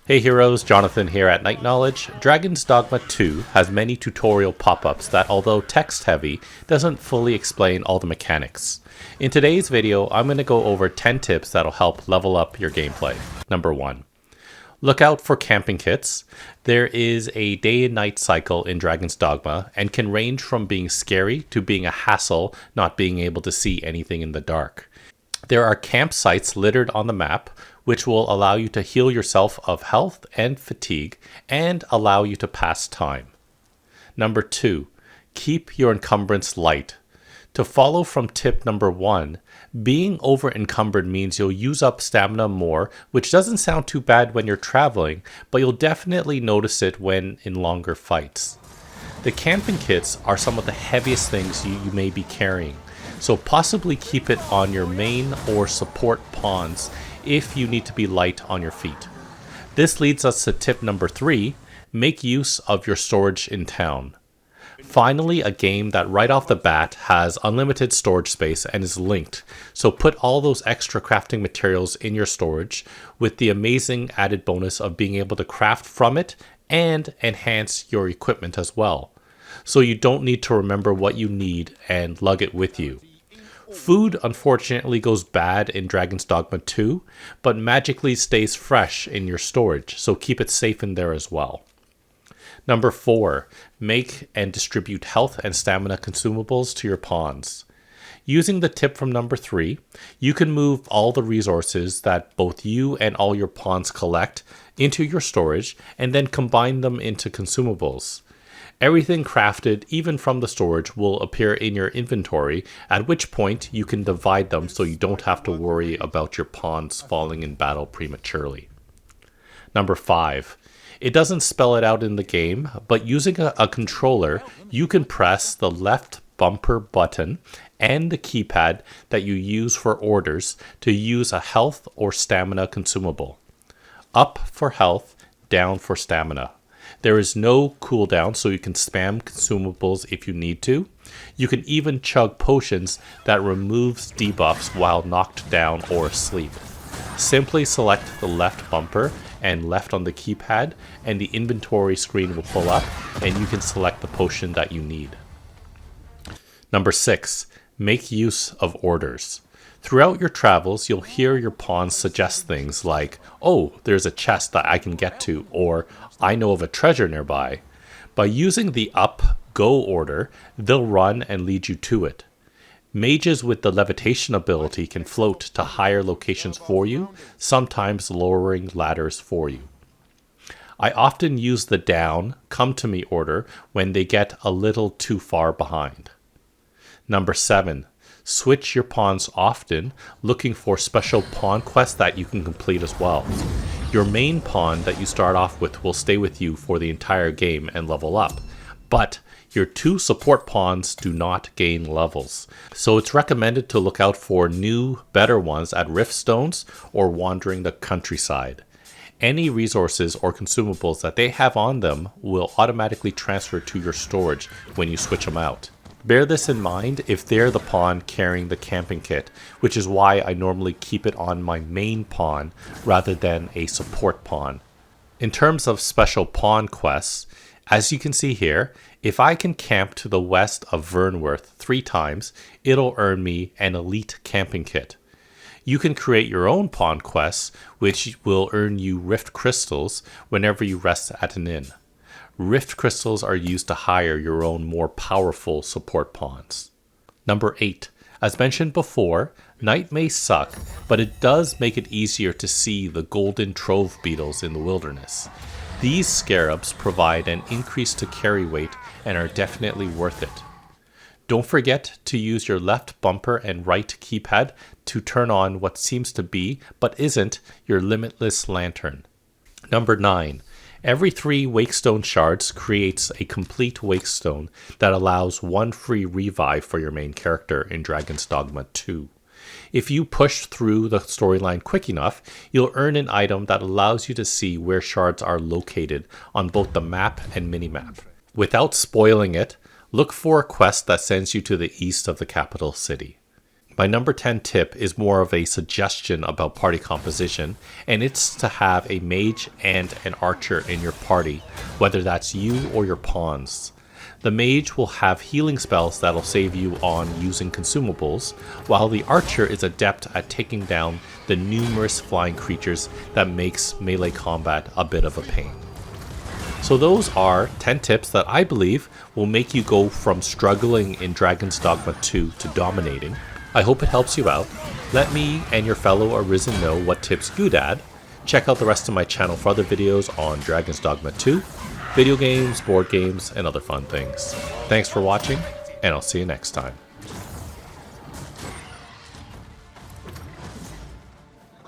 Hey heroes, Jonathan here at Night Knowledge. Dragon's Dogma 2 has many tutorial pop-ups that, although text-heavy, doesn't fully explain all the mechanics. In today's video, I'm going to go over 10 tips that'll help level up your gameplay. Number 1. Look out for camping kits. There is a day and night cycle in Dragon's Dogma and can range from being scary to being a hassle not being able to see anything in the dark. There are campsites littered on the map, which will allow you to heal yourself of health and fatigue and allow you to pass time. Number 2, keep your encumbrance light. To follow from tip number 1, being over encumbered means you'll use up stamina more, which doesn't sound too bad when you're traveling, but you'll definitely notice it when in longer fights. The camping kits are some of the heaviest things you may be carrying, so possibly keep it on your main or support pawns if you need to be light on your feet. This leads us to tip number 3, make use of your storage in town. Finally, a game that right off the bat has unlimited storage space and is linked, so put all those extra crafting materials in your storage with the amazing added bonus of being able to craft from it and enhance your equipment as well, so you don't need to remember what you need and lug it with you. Food unfortunately goes bad in Dragon's Dogma 2, but magically stays fresh in your storage, so keep it safe in there as well. Number 4, make and distribute health and stamina consumables to your pawns. Using the tip from number 3, you can move all the resources that both you and all your pawns collect into your storage and then combine them into consumables. Everything crafted, even from the storage, will appear in your inventory, at which point you can divide them so you don't have to worry about your pawns falling in battle prematurely. Number 5. It doesn't spell it out in the game, but using a controller, you can press the left bumper button and the keypad that you use for orders to use a health or stamina consumable. Up for health, down for stamina. There is no cooldown, so you can spam consumables if you need to. You can even chug potions that removes debuffs while knocked down or asleep. Simply select the left bumper and left on the keypad, and the inventory screen will pull up, and you can select the potion that you need. Number 6, make use of orders. Throughout your travels, you'll hear your pawns suggest things like, oh, there's a chest that I can get to, or I know of a treasure nearby. By using the up, go order, they'll run and lead you to it. Mages with the levitation ability can float to higher locations for you, sometimes lowering ladders for you. I often use the down, come to me order when they get a little too far behind. Number 7. Switch your pawns often, looking for special pawn quests that you can complete as well. Your main pawn that you start off with will stay with you for the entire game and level up, but your 2 support pawns do not gain levels, so it's recommended to look out for new, better ones at Rift Stones or wandering the countryside. Any resources or consumables that they have on them will automatically transfer to your storage when you switch them out. Bear this in mind if they're the pawn carrying the camping kit, which is why I normally keep it on my main pawn rather than a support pawn. In terms of special pawn quests, as you can see here, if I can camp to the west of Vernworth 3 times, it'll earn me an elite camping kit. You can create your own pawn quests, which will earn you rift crystals whenever you rest at an inn. Rift crystals are used to hire your own more powerful support pawns. Number 8. As mentioned before, night may suck, but it does make it easier to see the golden trove beetles in the wilderness. These scarabs provide an increase to carry weight and are definitely worth it. Don't forget to use your left bumper and right keypad to turn on what seems to be, but isn't, your limitless lantern. Number 9. Every 3 Wakestone shards creates a complete Wakestone that allows 1 free revive for your main character in Dragon's Dogma 2. If you push through the storyline quick enough, you'll earn an item that allows you to see where shards are located on both the map and minimap. Without spoiling it, look for a quest that sends you to the east of the capital city. My number 10 tip is more of a suggestion about party composition, and it's to have a mage and an archer in your party, whether that's you or your pawns. The mage will have healing spells that'll save you on using consumables, while the archer is adept at taking down the numerous flying creatures that makes melee combat a bit of a pain. So those are 10 tips that I believe will make you go from struggling in Dragon's Dogma 2 to dominating. I hope it helps you out. Let me and your fellow Arisen know what tips you'd add. Check out the rest of my channel for other videos on Dragon's Dogma 2, video games, board games, and other fun things. Thanks for watching, and I'll see you next time.